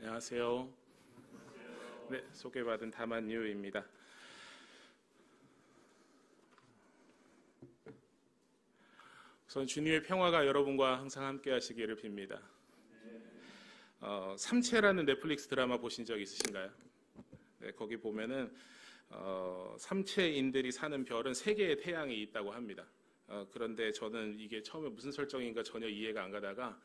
안녕하세요. 네, 소개받은 다만유입니다. 우선 주님의 평화가 여러분과 항상 함께 하시기를 빕니다. 삼체라는 넷플릭스 드라마 보신 적 있으신가요? 네, 거기 보면은 삼체인들이 사는 별은 3개의 태양이 있다고 합니다. 그런데 저는 이게 처음에 무슨 설정인가 전혀 이해가 안 가다가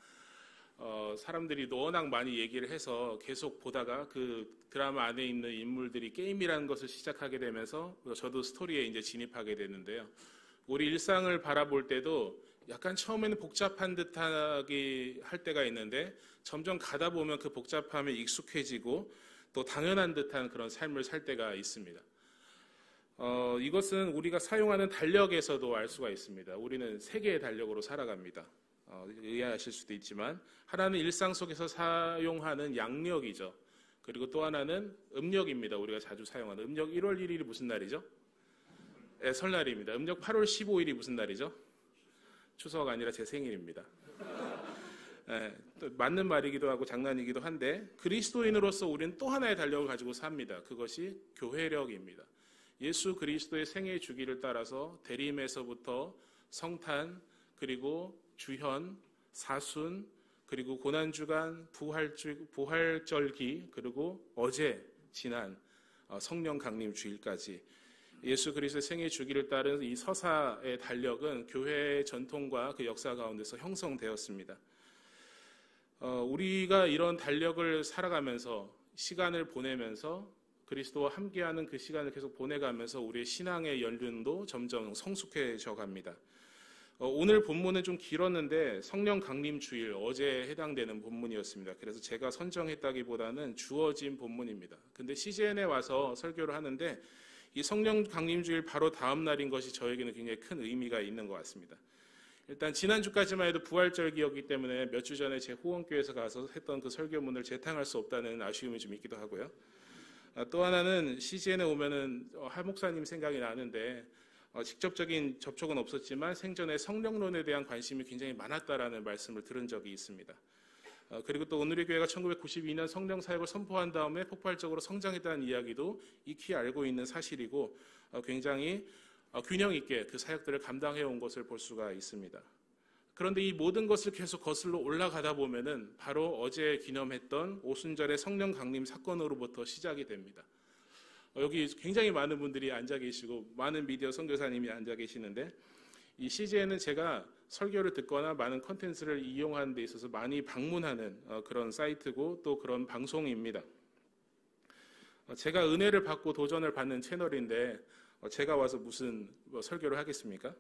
사람들이 워낙 많이 얘기를 해서 계속 보다가 그 드라마 안에 있는 인물들이 게임이라는 것을 시작하게 되면서 저도 스토리에 이제 진입하게 됐는데요. 우리 일상을 바라볼 때도 약간 처음에는 복잡한 듯하게 할 때가 있는데 점점 가다 보면 그 복잡함에 익숙해지고 또 당연한 듯한 그런 삶을 살 때가 있습니다. 이것은 우리가 사용하는 달력에서도 알 수가 있습니다. 우리는 3개의 달력으로 살아갑니다. 의아하실 수도 있지만 하나는 일상 속에서 사용하는 양력이죠. 그리고 또 하나는 음력입니다. 우리가 자주 사용하는 음력 1월 1일이 무슨 날이죠? 네, 설날입니다. 음력 8월 15일이 무슨 날이죠? 추석 아니라 제 생일입니다. 네, 또 맞는 말이기도 하고 장난이기도 한데 그리스도인으로서 우리는 또 하나의 달력을 가지고 삽니다. 그것이 교회력입니다. 예수 그리스도의 생애 주기를 따라서 대림에서부터 성탄 그리고 주현, 사순, 그리고 고난주간, 부활절기, 그리고 어제 지난 성령 강림 주일까지 예수 그리스도의 생애 주기를 따른 이 서사의 달력은 교회의 전통과 그 역사 가운데서 형성되었습니다. 우리가 이런 달력을 살아가면서 시간을 보내면서 그리스도와 함께하는 그 시간을 계속 보내가면서 우리의 신앙의 연륜도 점점 성숙해져 갑니다. 오늘 본문은 좀 길었는데 성령 강림 주일 어제에 해당되는 본문이었습니다. 그래서 제가 선정했다기보다는 주어진 본문입니다. 근데 CGN에 와서 설교를 하는데 이 성령 강림 주일 바로 다음 날인 것이 저에게는 굉장히 큰 의미가 있는 것 같습니다. 일단 지난주까지만 해도 부활절기였기 때문에 몇 주 전에 제 호원교회에서 가서 했던 그 설교문을 재탕할 수 없다는 아쉬움이 좀 있기도 하고요. 또 하나는 CGN에 오면은 할 목사님 생각이 나는데 직접적인 접촉은 없었지만 생전에 성령론에 대한 관심이 굉장히 많았다라는 말씀을 들은 적이 있습니다. 그리고 또 오늘의 교회가 1992년 성령 사역을 선포한 다음에 폭발적으로 성장했다는 이야기도 익히 알고 있는 사실이고 굉장히 균형 있게 그 사역들을 감당해온 것을 볼 수가 있습니다. 그런데 이 모든 것을 계속 거슬러 올라가다 보면은 바로 어제 기념했던 오순절의 성령 강림 사건으로부터 시작이 됩니다. 여기 굉장히 많은 분들이 앉아 계시고 많은 미디어 선교사님이 앉아 계시는데 이 CGN은 제가 설교를 듣거나 많은 컨텐츠를 이용하는 데 있어서 많이 방문하는 그런 사이트고 또 그런 방송입니다. 제가 은혜를 받고 도전을 받는 채널인데 제가 와서 무슨 설교를 하겠습니까?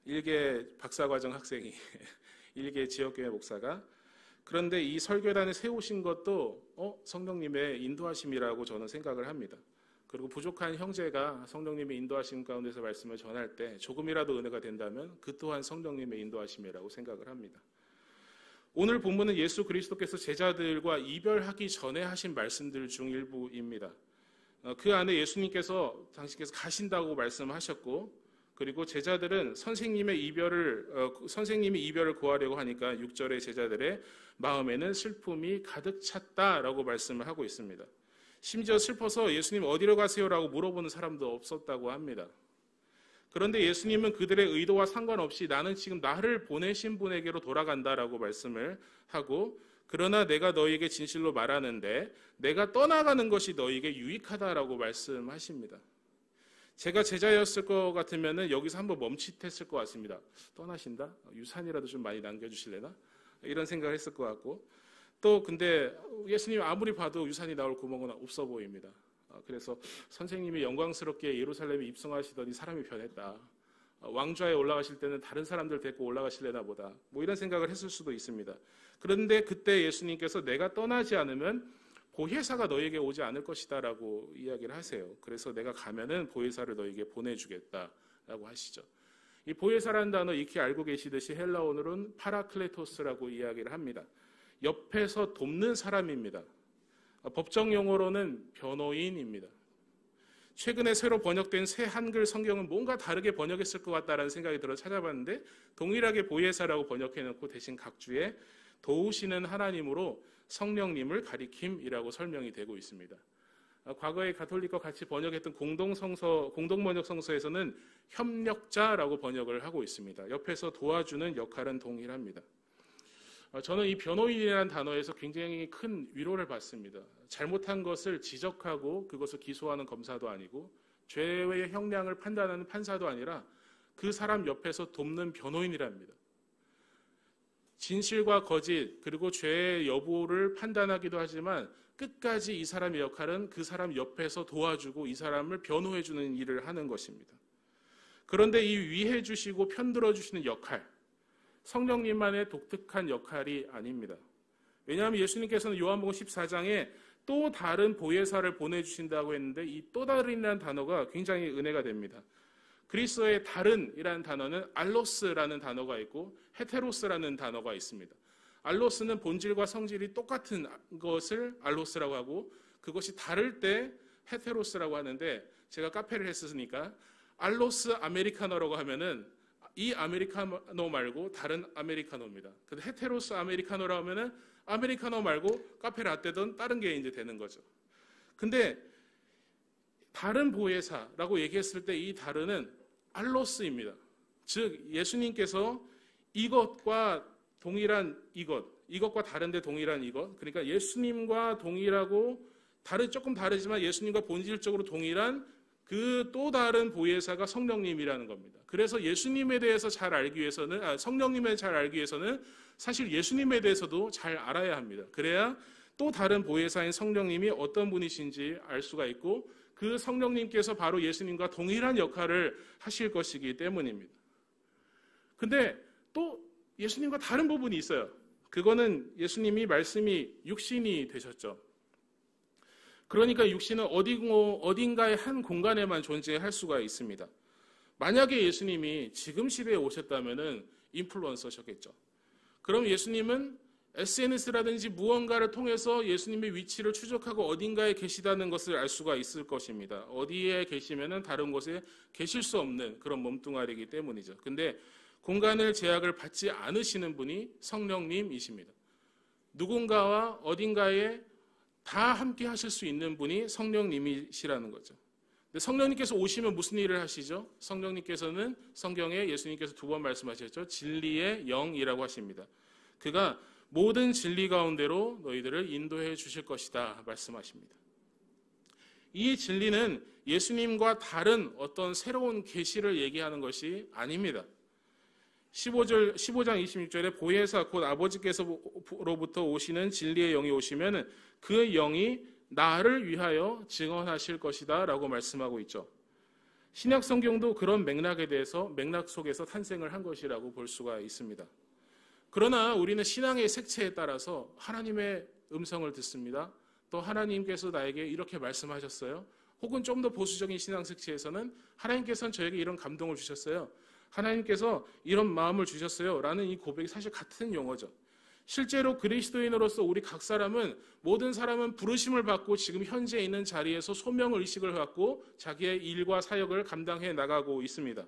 일개 박사과정 학생이 일개 지역교회 목사가 그런데 이 설교단을 세우신 것도 성령님의 인도하심이라고 저는 생각을 합니다. 그리고 부족한 형제가 성령님의 인도하심 가운데서 말씀을 전할 때 조금이라도 은혜가 된다면 그 또한 성령님의 인도하심이라고 생각을 합니다. 오늘 본문은 예수 그리스도께서 제자들과 이별하기 전에 하신 말씀들 중 일부입니다. 그 안에 예수님께서 당신께서 가신다고 말씀하셨고 그리고 제자들은 선생님이 이별을 구하려고 하니까 6절의 제자들의 마음에는 슬픔이 가득 찼다라고 말씀을 하고 있습니다. 심지어 슬퍼서 예수님 어디로 가세요라고 물어보는 사람도 없었다고 합니다. 그런데 예수님은 그들의 의도와 상관없이 나는 지금 나를 보내신 분에게로 돌아간다라고 말씀을 하고 그러나 내가 너희에게 진실로 말하는데 내가 떠나가는 것이 너희에게 유익하다라고 말씀하십니다. 제가 제자였을 것 같으면 여기서 한번 멈칫했을 것 같습니다. 떠나신다? 유산이라도 좀 많이 남겨주실래나? 이런 생각을 했을 것 같고 또 근데 예수님 아무리 봐도 유산이 나올 구멍은 없어 보입니다. 그래서 선생님이 영광스럽게 예루살렘에 입성하시더니 사람이 변했다. 왕좌에 올라가실 때는 다른 사람들 데리고 올라가실래나 보다. 뭐 이런 생각을 했을 수도 있습니다. 그런데 그때 예수님께서 내가 떠나지 않으면 보혜사가 너에게 오지 않을 것이다 라고 이야기를 하세요. 그래서 내가 가면은 보혜사를 너에게 보내주겠다라고 하시죠. 이 보혜사라는 단어 익히 알고 계시듯이 헬라어로는 파라클레토스라고 이야기를 합니다. 옆에서 돕는 사람입니다. 법정 용어로는 변호인입니다. 최근에 새로 번역된 새 한글 성경은 뭔가 다르게 번역했을 것 같다라는 생각이 들어 찾아봤는데 동일하게 보혜사라고 번역해놓고 대신 각주에 도우시는 하나님으로 성령님을 가리킴이라고 설명이 되고 있습니다. 과거에 가톨릭과 같이 번역했던 공동번역 성서에서는 협력자라고 번역을 하고 있습니다. 옆에서 도와주는 역할은 동일합니다. 저는 이 변호인이라는 단어에서 굉장히 큰 위로를 받습니다. 잘못한 것을 지적하고 그것을 기소하는 검사도 아니고 죄의 형량을 판단하는 판사도 아니라 그 사람 옆에서 돕는 변호인이랍니다. 진실과 거짓 그리고 죄의 여부를 판단하기도 하지만 끝까지 이 사람의 역할은 그 사람 옆에서 도와주고 이 사람을 변호해주는 일을 하는 것입니다. 그런데 이 위해 주시고 편들어 주시는 역할, 성령님만의 독특한 역할이 아닙니다. 왜냐하면 예수님께서는 요한복음 14장에 또 다른 보혜사를 보내주신다고 했는데 이 또 다른이라는 단어가 굉장히 은혜가 됩니다. 그리스어의 다른이라는 단어는 알로스라는 단어가 있고 헤테로스라는 단어가 있습니다. 알로스는 본질과 성질이 똑같은 것을 알로스라고 하고 그것이 다를 때 헤테로스라고 하는데 제가 카페를 했으니까 알로스 아메리카노라고 하면은 이 아메리카노 말고 다른 아메리카노입니다. 근데 헤테로스 아메리카노라고 하면은 아메리카노 말고 카페 라떼든 다른 게 이제 되는 거죠. 근데 다른 보혜사라고 얘기했을 때 이 다른은 알로스입니다. 즉 예수님께서 이것과 동일한 이것과 다른데 동일한 이것, 그러니까 예수님과 동일하고 조금 다르지만 예수님과 본질적으로 동일한 그 또 다른 보혜사가 성령님이라는 겁니다. 그래서 예수님에 대해서 잘 알기 위해서는 성령님에 잘 알기 위해서는 사실 예수님에 대해서도 잘 알아야 합니다. 그래야 또 다른 보혜사인 성령님이 어떤 분이신지 알 수가 있고 그 성령님께서 바로 예수님과 동일한 역할을 하실 것이기 때문입니다. 근데 또 예수님과 다른 부분이 있어요. 그거는 예수님이 말씀이 육신이 되셨죠. 그러니까 육신은 어딘가의 한 공간에만 존재할 수가 있습니다. 만약에 예수님이 지금 시대에 오셨다면은 인플루언서셨겠죠. 그럼 예수님은 SNS라든지 무언가를 통해서 예수님의 위치를 추적하고 어딘가에 계시다는 것을 알 수가 있을 것입니다. 어디에 계시면은 다른 곳에 계실 수 없는 그런 몸뚱아리이기 때문이죠. 근데 공간을 제약을 받지 않으시는 분이 성령님이십니다. 누군가와 어딘가에 다 함께 하실 수 있는 분이 성령님이시라는 거죠. 근데 성령님께서 오시면 무슨 일을 하시죠? 성령님께서는 성경에 예수님께서 2번 말씀하셨죠. 진리의 영이라고 하십니다. 그가 모든 진리 가운데로 너희들을 인도해 주실 것이다 말씀하십니다. 이 진리는 예수님과 다른 어떤 새로운 계시를 얘기하는 것이 아닙니다. 15장 26절에 보혜사 곧 아버지께서로부터 오시는 진리의 영이 오시면 그 영이 나를 위하여 증언하실 것이다 라고 말씀하고 있죠. 신약 성경도 그런 맥락 속에서 탄생을 한 것이라고 볼 수가 있습니다. 그러나 우리는 신앙의 색채에 따라서 하나님의 음성을 듣습니다. 또 하나님께서 나에게 이렇게 말씀하셨어요. 혹은 좀 더 보수적인 신앙 색채에서는 하나님께서는 저에게 이런 감동을 주셨어요. 하나님께서 이런 마음을 주셨어요. 라는 이 고백이 사실 같은 용어죠. 실제로 그리스도인으로서 우리 각 사람은 모든 사람은 부르심을 받고 지금 현재 있는 자리에서 소명 의식을 갖고 자기의 일과 사역을 감당해 나가고 있습니다.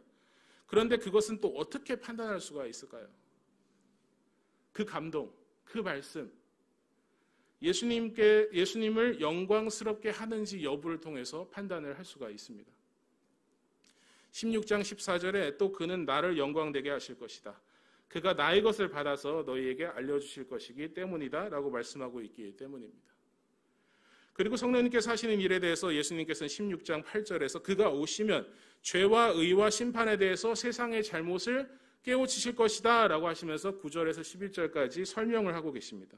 그런데 그것은 또 어떻게 판단할 수가 있을까요? 그 감동, 그 말씀, 예수님을 영광스럽게 하는지 여부를 통해서 판단을 할 수가 있습니다. 16장 14절에 또 그는 나를 영광되게 하실 것이다. 그가 나의 것을 받아서 너희에게 알려주실 것이기 때문이다 라고 말씀하고 있기 때문입니다. 그리고 성령님께서 하시는 일에 대해서 예수님께서는 16장 8절에서 그가 오시면 죄와 의와 심판에 대해서 세상의 잘못을 깨우치실 것이다 라고 하시면서 9절에서 11절까지 설명을 하고 계십니다.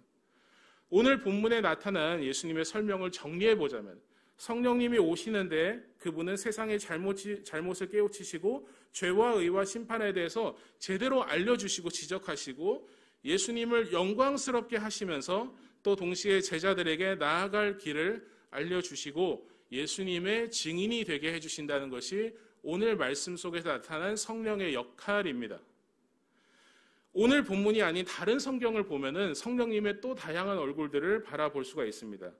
오늘 본문에 나타난 예수님의 설명을 정리해보자면 성령님이 오시는데 그분은 세상의 잘못을 깨우치시고 죄와 의와 심판에 대해서 제대로 알려주시고 지적하시고 예수님을 영광스럽게 하시면서 또 동시에 제자들에게 나아갈 길을 알려주시고 예수님의 증인이 되게 해주신다는 것이 오늘 말씀 속에서 나타난 성령의 역할입니다. 오늘 본문이 아닌 다른 성경을 보면은 성령님의 또 다양한 얼굴들을 바라볼 수가 있습니다.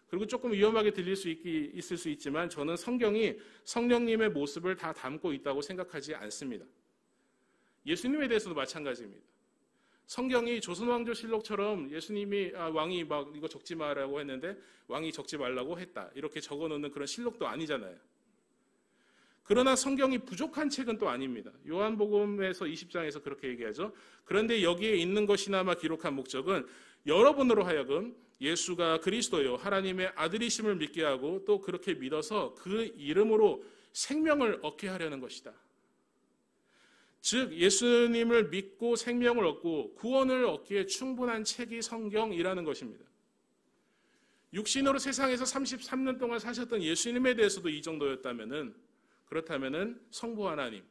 그리고 조금 위험하게 들릴 수 있을 수 있지만 저는 성경이 성령님의 모습을 다 담고 있다고 생각하지 않습니다. 예수님에 대해서도 마찬가지입니다. 성경이 조선왕조실록처럼 예수님이 왕이 막 이거 적지 마라고 했는데 왕이 적지 말라고 했다 이렇게 적어놓는 그런 실록도 아니잖아요. 그러나 성경이 부족한 책은 또 아닙니다. 요한복음에서 20장에서 그렇게 얘기하죠. 그런데 여기에 있는 것이나마 기록한 목적은 여러분으로 하여금 예수가 그리스도요 하나님의 아들이심을 믿게 하고 또 그렇게 믿어서 그 이름으로 생명을 얻게 하려는 것이다. 즉 예수님을 믿고 생명을 얻고 구원을 얻기에 충분한 책이 성경이라는 것입니다. 육신으로 세상에서 33년 동안 사셨던 예수님에 대해서도 이 정도였다면은 그렇다면은 성부 하나님,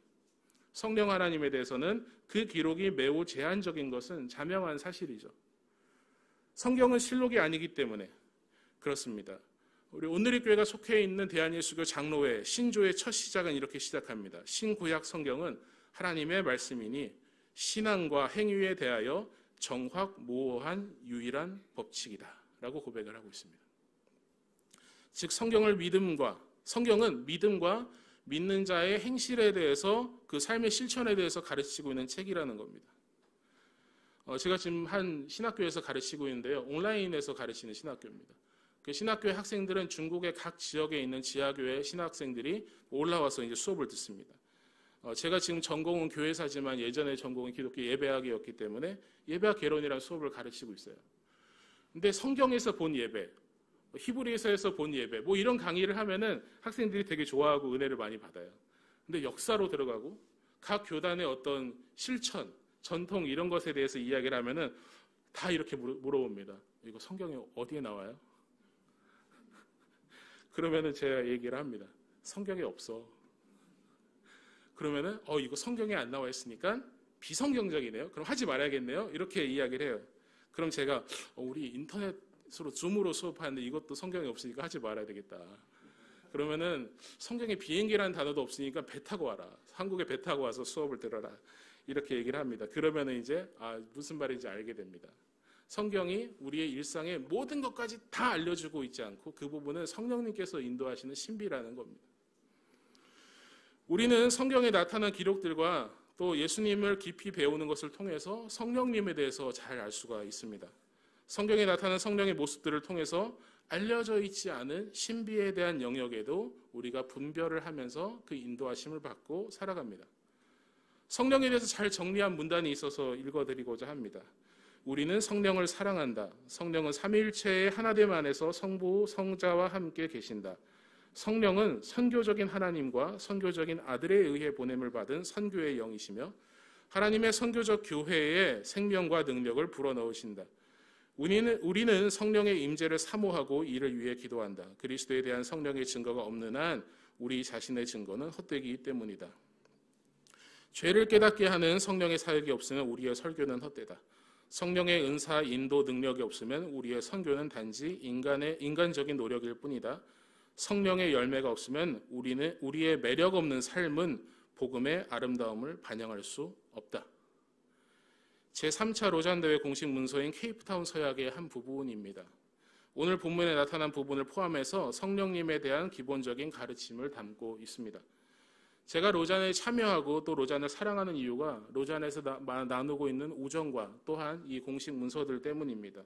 성령 하나님에 대해서는 그 기록이 매우 제한적인 것은 자명한 사실이죠. 성경은 실록이 아니기 때문에 그렇습니다. 우리 온누리교회가 속해 있는 대한예수교 장로회 신조의 첫 시작은 이렇게 시작합니다. 신구약 성경은 하나님의 말씀이니 신앙과 행위에 대하여 정확모호한 유일한 법칙이다 라고 고백을 하고 있습니다. 즉 성경은 믿음과 믿는 자의 행실에 대해서 그 삶의 실천에 대해서 가르치고 있는 책이라는 겁니다. 제가 지금 한 신학교에서 가르치고 있는데요. 온라인에서 가르치는 신학교입니다. 그 신학교의 학생들은 중국의 각 지역에 있는 지하교회 신학생들이 올라와서 이제 수업을 듣습니다. 제가 지금 전공은 교회사지만 예전에 전공은 기독교 예배학이었기 때문에 예배학 개론이라는 수업을 가르치고 있어요. 근데 성경에서 본 예배, 히브리서에서 본 예배, 뭐 이런 강의를 하면은 학생들이 되게 좋아하고 은혜를 많이 받아요. 근데 역사로 들어가고 각 교단의 어떤 실천, 전통 이런 것에 대해서 이야기를 하면은 다 이렇게 물어봅니다. 이거 성경에 어디에 나와요? 그러면은 제가 얘기를 합니다. 성경에 없어. 그러면은 이거 성경에 안 나와 있으니까 비성경적이네요. 그럼 하지 말아야겠네요. 이렇게 이야기를 해요. 그럼 제가 우리 인터넷으로 줌으로 수업하는데 이것도 성경에 없으니까 하지 말아야 되겠다. 그러면은 성경에 비행기라는 단어도 없으니까 배 타고 와라. 한국에 배 타고 와서 수업을 들어라. 이렇게 얘기를 합니다. 그러면은 이제 무슨 말인지 알게 됩니다. 성경이 우리의 일상의 모든 것까지 다 알려주고 있지 않고 그 부분은 성령님께서 인도하시는 신비라는 겁니다. 우리는 성경에 나타난 기록들과 또 예수님을 깊이 배우는 것을 통해서 성령님에 대해서 잘 알 수가 있습니다. 성경에 나타난 성령의 모습들을 통해서 알려져 있지 않은 신비에 대한 영역에도 우리가 분별을 하면서 그 인도하심을 받고 살아갑니다. 성령에 대해서 잘 정리한 문단이 있어서 읽어드리고자 합니다. 우리는 성령을 사랑한다. 성령은 삼위일체의 하나됨 안에서 성부, 성자와 함께 계신다. 성령은 선교적인 하나님과 선교적인 아들에 의해 보냄을 받은 선교의 영이시며 하나님의 선교적 교회에 생명과 능력을 불어넣으신다. 우리는 성령의 임재를 사모하고 이를 위해 기도한다. 그리스도에 대한 성령의 증거가 없는 한 우리 자신의 증거는 헛되기 때문이다. 죄를 깨닫게 하는 성령의 사역이 없으면 우리의 설교는 헛되다. 성령의 은사, 인도, 능력이 없으면 우리의 선교는 단지 인간적인 노력일 뿐이다. 성령의 열매가 없으면 우리의 매력 없는 삶은 복음의 아름다움을 반영할 수 없다. 제3차 로잔대회 공식 문서인 케이프타운 서약의 한 부분입니다. 오늘 본문에 나타난 부분을 포함해서 성령님에 대한 기본적인 가르침을 담고 있습니다. 제가 로잔에 참여하고 또 로잔을 사랑하는 이유가 로잔에서 나누고 있는 우정과 또한 이 공식 문서들 때문입니다.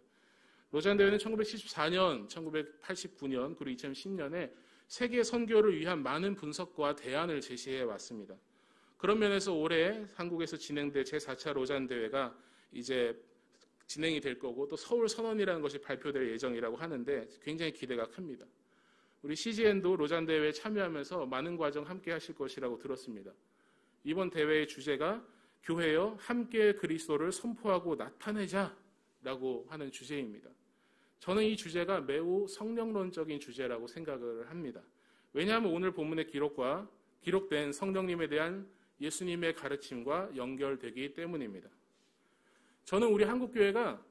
로잔대회는 1974년, 1989년, 그리고 2010년에 세계 선교를 위한 많은 분석과 대안을 제시해 왔습니다. 그런 면에서 올해 한국에서 진행될 제4차 로잔대회가 이제 진행이 될 거고 또 서울 선언이라는 것이 발표될 예정이라고 하는데 굉장히 기대가 큽니다. 우리 CGN도 로잔대회에 참여하면서 많은 과정 함께 하실 것이라고 들었습니다. 이번 대회의 주제가 교회여 함께 그리스도를 선포하고 나타내자라고 하는 주제입니다. 저는 이 주제가 매우 성령론적인 주제라고 생각을 합니다. 왜냐하면 오늘 본문의 기록된 성령님에 대한 예수님의 가르침과 연결되기 때문입니다. 저는 우리 한국교회가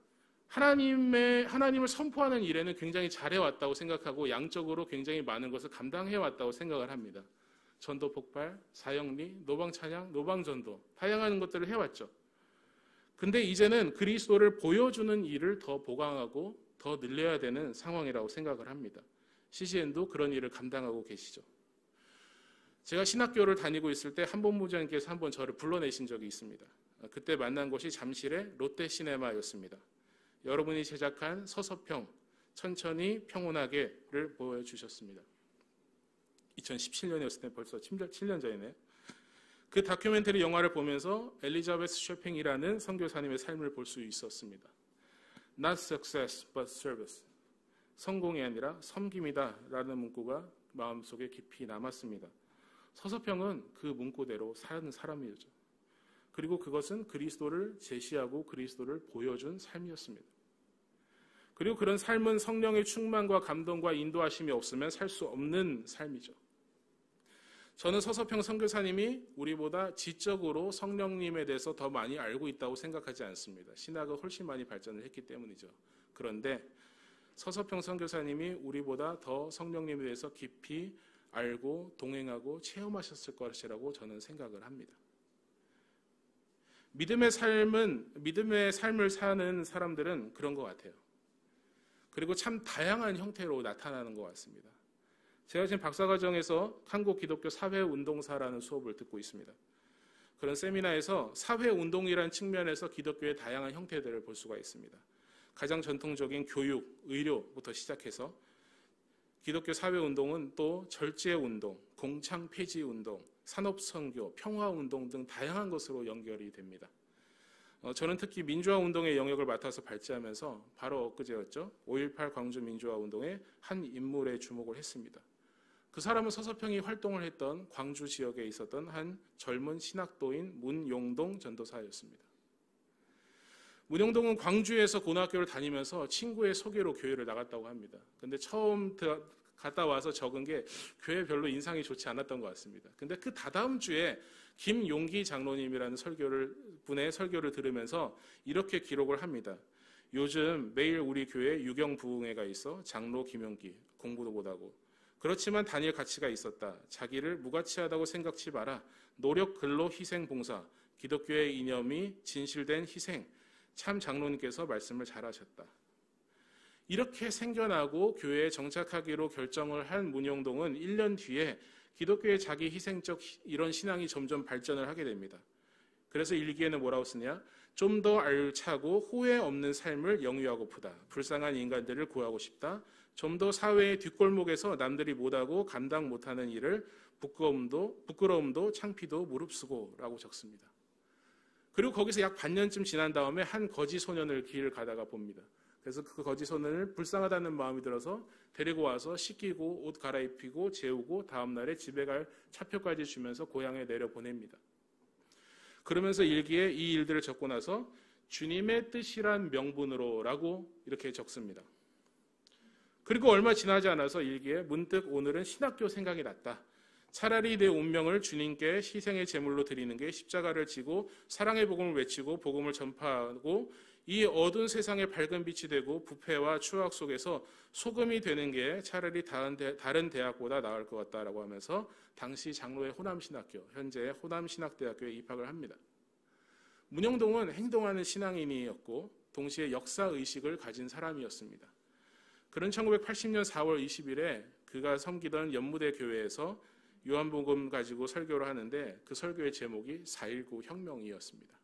하나님을 선포하는 일에는 굉장히 잘해왔다고 생각하고 양적으로 굉장히 많은 것을 감당해왔다고 생각을 합니다. 전도 폭발, 사형리, 노방찬양, 노방전도 다양한 것들을 해왔죠. 근데 이제는 그리스도를 보여주는 일을 더 보강하고 더 늘려야 되는 상황이라고 생각을 합니다. CGN도 그런 일을 감당하고 계시죠. 제가 신학교를 다니고 있을 때 한본부장님께서 한번 저를 불러내신 적이 있습니다. 그때 만난 곳이 잠실의 롯데시네마였습니다. 여러분이 제작한 서서평 천천히 평온하게를 보여주셨습니다. 2017년이었을 때 벌써 7년 전이네요. 그 다큐멘터리 영화를 보면서 엘리자베스 쇼팽이라는 선교사님의 삶을 볼 수 있었습니다. Not success, but service. 성공이 아니라 섬김이다 라는 문구가 마음속에 깊이 남았습니다. 서서평은 그 문구대로 사는 사람이었죠. 그리고 그것은 그리스도를 제시하고 그리스도를 보여준 삶이었습니다. 그리고 그런 삶은 성령의 충만과 감동과 인도하심이 없으면 살 수 없는 삶이죠. 저는 서서평 선교사님이 우리보다 지적으로 성령님에 대해서 더 많이 알고 있다고 생각하지 않습니다. 신학은 훨씬 많이 발전을 했기 때문이죠. 그런데 서서평 선교사님이 우리보다 더 성령님에 대해서 깊이 알고 동행하고 체험하셨을 것이라고 저는 생각을 합니다. 믿음의 삶을 사는 사람들은 그런 것 같아요. 그리고 참 다양한 형태로 나타나는 것 같습니다. 제가 지금 박사과정에서 한국 기독교 사회운동사라는 수업을 듣고 있습니다. 그런 세미나에서 사회운동이라는 측면에서 기독교의 다양한 형태들을 볼 수가 있습니다. 가장 전통적인 교육, 의료부터 시작해서 기독교 사회운동은 또 절제운동, 공창폐지운동, 산업선교, 평화운동 등 다양한 것으로 연결이 됩니다. 저는 특히 민주화운동의 영역을 맡아서 발제하면서 바로 엊그제였죠. 5.18 광주민주화운동의 한 인물에 주목을 했습니다. 그 사람은 서서평이 활동을 했던 광주 지역에 있었던 한 젊은 신학도인 문용동 전도사였습니다. 문용동은 광주에서 고등학교를 다니면서 친구의 소개로 교회를 나갔다고 합니다. 근데 처음 갔다 와서 적은 게 교회 별로 인상이 좋지 않았던 것 같습니다. 근데 그 다다음 주에 김용기 장로님이라는 분의 설교를 들으면서 이렇게 기록을 합니다. 요즘 매일 우리 교회에 유경부흥회가 있어 장로 김용기 공부도 못하고 그렇지만 다닐 가치가 있었다. 자기를 무가치하다고 생각치 마라. 노력, 근로, 희생, 봉사, 기독교의 이념이 진실된 희생. 참 장로님께서 말씀을 잘하셨다. 이렇게 생겨나고 교회에 정착하기로 결정을 한 문용동은 1년 뒤에 기독교의 자기 희생적 이런 신앙이 점점 발전을 하게 됩니다. 그래서 일기에는 뭐라고 쓰냐? 좀 더 알차고 후회 없는 삶을 영위하고프다. 불쌍한 인간들을 구하고 싶다. 좀 더 사회의 뒷골목에서 남들이 못하고 감당 못하는 일을 부끄러움도 창피도 무릅쓰고 라고 적습니다. 그리고 거기서 약 반년쯤 지난 다음에 한 거지 소년을 길을 가다가 봅니다. 그래서 그 거지 소년을 불쌍하다는 마음이 들어서 데리고 와서 씻기고 옷 갈아입히고 재우고 다음날에 집에 갈 차표까지 주면서 고향에 내려보냅니다. 그러면서 일기에 이 일들을 적고 나서 주님의 뜻이란 명분으로 라고 이렇게 적습니다. 그리고 얼마 지나지 않아서 일기에 문득 오늘은 신학교 생각이 났다. 차라리 내 운명을 주님께 희생의 제물로 드리는 게 십자가를 지고 사랑의 복음을 외치고 복음을 전파하고 이 어두운 세상에 밝은 빛이 되고 부패와 추악 속에서 소금이 되는 게 차라리 다른 대학보다 나을 것 같다라고 하면서 당시 장로의 호남신학교, 현재의 호남신학대학교에 입학을 합니다. 문용동은 행동하는 신앙인이었고 동시에 역사의식을 가진 사람이었습니다. 그런 1980년 4월 20일에 그가 섬기던 연무대 교회에서 요한복음 가지고 설교를 하는데 그 설교의 제목이 4.19 혁명이었습니다.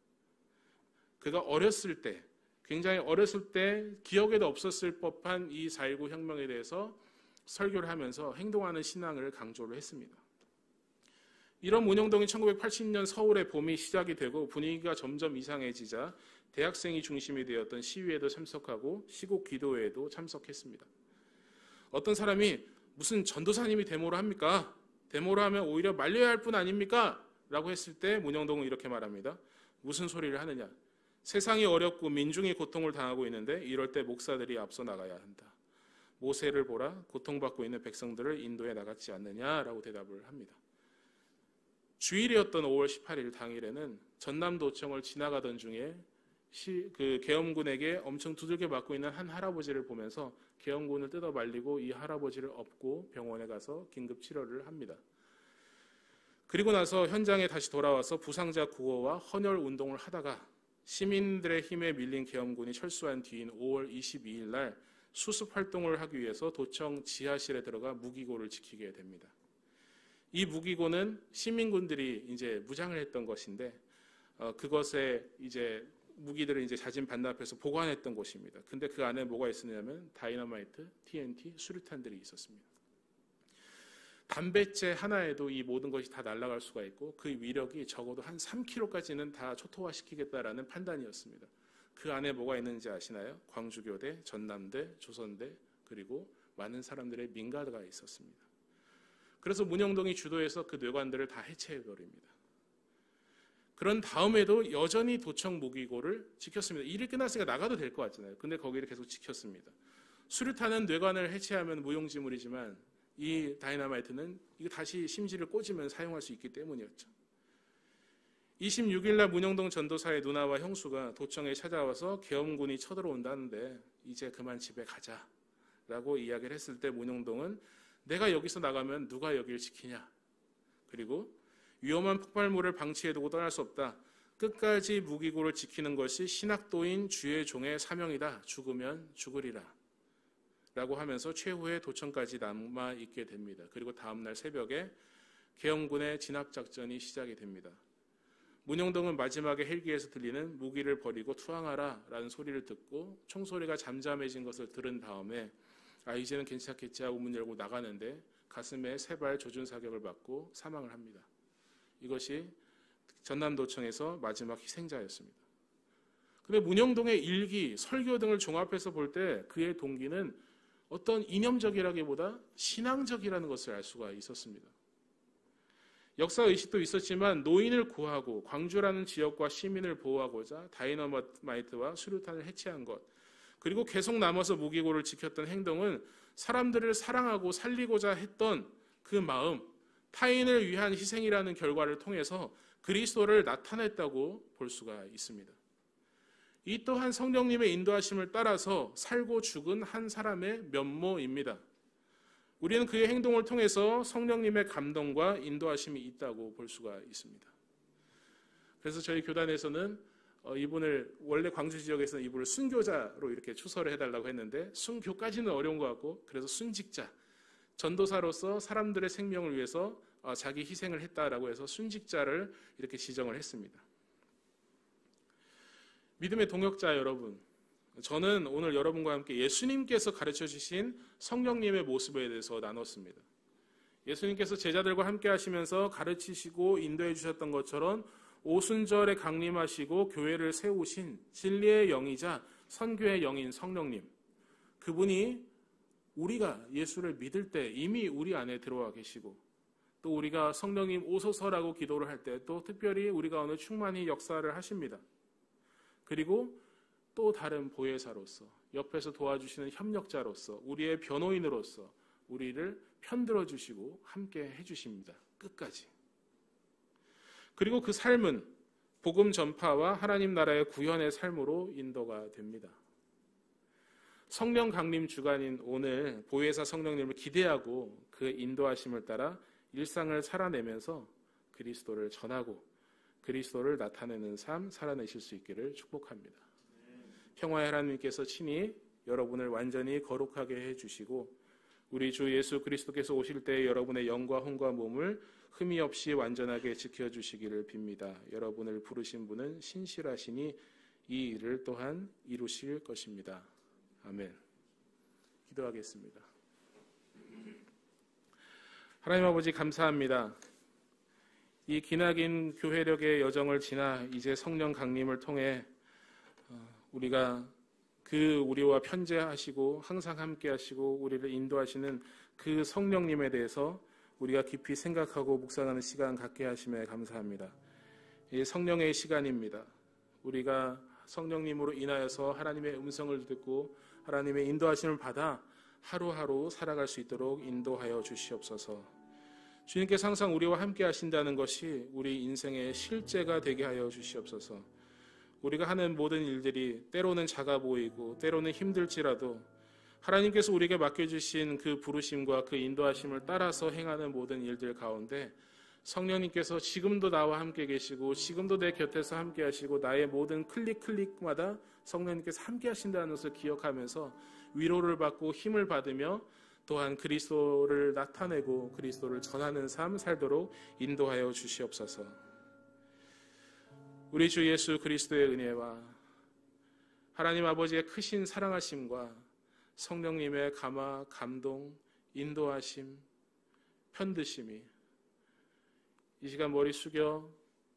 그가 어렸을 때, 굉장히 어렸을 때 기억에도 없었을 법한 이 4.19 혁명에 대해서 설교를 하면서 행동하는 신앙을 강조를 했습니다. 이런 문용동이 1980년 서울의 봄이 시작이 되고 분위기가 점점 이상해지자 대학생이 중심이 되었던 시위에도 참석하고 시국 기도회에도 참석했습니다. 어떤 사람이 무슨 전도사님이 데모를 합니까? 데모를 하면 오히려 말려야 할 뿐 아닙니까? 라고 했을 때 문용동은 이렇게 말합니다. 무슨 소리를 하느냐? 세상이 어렵고 민중이 고통을 당하고 있는데 이럴 때 목사들이 앞서 나가야 한다. 모세를 보라, 고통받고 있는 백성들을 인도해 나갔지 않느냐라고 대답을 합니다. 주일이었던 5월 18일 당일에는 전남도청을 지나가던 중에 그 계엄군에게 엄청 두들겨 맞고 있는 한 할아버지를 보면서 계엄군을 뜯어 말리고 이 할아버지를 업고 병원에 가서 긴급 치료를 합니다. 그리고 나서 현장에 다시 돌아와서 부상자 구호와 헌혈 운동을 하다가 시민들의 힘에 밀린 계엄군이 철수한 뒤인 5월 22일 날 수습 활동을 하기 위해서 도청 지하실에 들어가 무기고를 지키게 됩니다. 이 무기고는 시민군들이 이제 무장을 했던 것인데 그것에 이제 무기들을 이제 자진 반납해서 보관했던 곳입니다. 근데 그 안에 뭐가 있었냐면 다이너마이트, TNT, 수류탄들이 있었습니다. 담뱃재 하나에도 이 모든 것이 다 날아갈 수가 있고 그 위력이 적어도 한 3km까지는 다 초토화시키겠다라는 판단이었습니다. 그 안에 뭐가 있는지 아시나요? 광주교대, 전남대, 조선대, 그리고 많은 사람들의 민가가 있었습니다. 그래서 문영동이 주도해서 그 뇌관들을 다 해체해버립니다. 그런 다음에도 여전히 도청 무기고를 지켰습니다. 일이 끝났으니까 나가도 될 것 같잖아요. 근데 거기를 계속 지켰습니다. 수류탄은 뇌관을 해체하면 무용지물이지만 이 다이너마이트는 이거 다시 심지를 꽂으면 사용할 수 있기 때문이었죠. 26일 날 문영동 전도사의 누나와 형수가 도청에 찾아와서 계엄군이 쳐들어온다는데 이제 그만 집에 가자라고 이야기를 했을 때 문영동은 내가 여기서 나가면 누가 여기를 지키냐. 그리고 위험한 폭발물을 방치해두고 떠날 수 없다. 끝까지 무기고를 지키는 것이 신학도인 주의 종의 사명이다. 죽으면 죽으리라. 라고 하면서 최후의 도청까지 남아있게 됩니다. 그리고 다음날 새벽에 계엄군의 진압작전이 시작이 됩니다. 문영동은 마지막에 헬기에서 들리는 무기를 버리고 투항하라 라는 소리를 듣고 총소리가 잠잠해진 것을 들은 다음에 이제는 괜찮겠지 하고 문 열고 나가는데 가슴에 3발 조준 사격을 받고 사망을 합니다. 이것이 전남도청에서 마지막 희생자였습니다. 그런데 문영동의 일기, 설교 등을 종합해서 볼 때 그의 동기는 어떤 이념적이라기보다 신앙적이라는 것을 알 수가 있었습니다. 역사의식도 있었지만 노인을 구하고 광주라는 지역과 시민을 보호하고자 다이너마이트와 수류탄을 해체한 것, 그리고 계속 남아서 무기고를 지켰던 행동은 사람들을 사랑하고 살리고자 했던 그 마음, 타인을 위한 희생이라는 결과를 통해서 그리스도를 나타냈다고 볼 수가 있습니다. 이 또한 성령님의 인도하심을 따라서 살고 죽은 한 사람의 면모입니다. 우리는 그의 행동을 통해서 성령님의 감동과 인도하심이 있다고 볼 수가 있습니다. 그래서 저희 교단에서는 이분을 원래 광주 지역에서는 이분을 순교자로 이렇게 추서를 해달라고 했는데 순교까지는 어려운 것 같고 그래서 순직자, 전도사로서 사람들의 생명을 위해서 자기 희생을 했다라고 해서 순직자를 이렇게 지정을 했습니다. 믿음의 동역자 여러분, 저는 오늘 여러분과 함께 예수님께서 가르쳐 주신 성령님의 모습에 대해서 나눴습니다. 예수님께서 제자들과 함께 하시면서 가르치시고 인도해 주셨던 것처럼 오순절에 강림하시고 교회를 세우신 진리의 영이자 선교의 영인 성령님, 그분이 우리가 예수를 믿을 때 이미 우리 안에 들어와 계시고 또 우리가 성령님 오소서라고 기도를 할 때 또 특별히 우리 가운데 충만히 역사를 하십니다. 그리고 또 다른 보혜사로서 옆에서 도와주시는 협력자로서 우리의 변호인으로서 우리를 편들어 주시고 함께 해주십니다. 끝까지. 그리고 그 삶은 복음 전파와 하나님 나라의 구현의 삶으로 인도가 됩니다. 성령 강림 주간인 오늘 보혜사 성령님을 기대하고 그 인도하심을 따라 일상을 살아내면서 그리스도를 전하고 그리스도를 나타내는 삶 살아내실 수 있기를 축복합니다. 평화의 하나님께서 친히 여러분을 완전히 거룩하게 해주시고 우리 주 예수 그리스도께서 오실 때 여러분의 영과 혼과 몸을 흠이 없이 완전하게 지켜주시기를 빕니다. 여러분을 부르신 분은 신실하시니 이 일을 또한 이루실 것입니다. 아멘. 기도하겠습니다. 하나님 아버지 감사합니다. 이 기나긴 교회력의 여정을 지나 이제 성령 강림을 통해 우리가 우리와 편재하시고 항상 함께 하시고 우리를 인도하시는 그 성령님에 대해서 우리가 깊이 생각하고 묵상하는 시간 갖게 하심에 감사합니다. 이 성령의 시간입니다. 우리가 성령님으로 인하여서 하나님의 음성을 듣고 하나님의 인도하심을 받아 하루하루 살아갈 수 있도록 인도하여 주시옵소서. 주님께서 항상 우리와 함께 하신다는 것이 우리 인생의 실제가 되게 하여 주시옵소서. 우리가 하는 모든 일들이 때로는 작아 보이고 때로는 힘들지라도 하나님께서 우리에게 맡겨주신 그 부르심과 그 인도하심을 따라서 행하는 모든 일들 가운데 성령님께서 지금도 나와 함께 계시고 지금도 내 곁에서 함께 하시고 나의 모든 클릭마다 성령님께서 함께 하신다는 것을 기억하면서 위로를 받고 힘을 받으며 또한 그리스도를 나타내고 그리스도를 전하는 삶 살도록 인도하여 주시옵소서. 우리 주 예수 그리스도의 은혜와 하나님 아버지의 크신 사랑하심과 성령님의 감화, 감동, 인도하심, 편드심이 이 시간 머리 숙여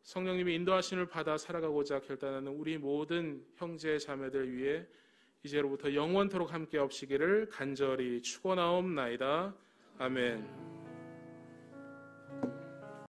성령님의 인도하심을 받아 살아가고자 결단하는 우리 모든 형제 자매들 위해 이제로부터 영원토록 함께 없시기를 간절히 축원하옵나이다. 아멘.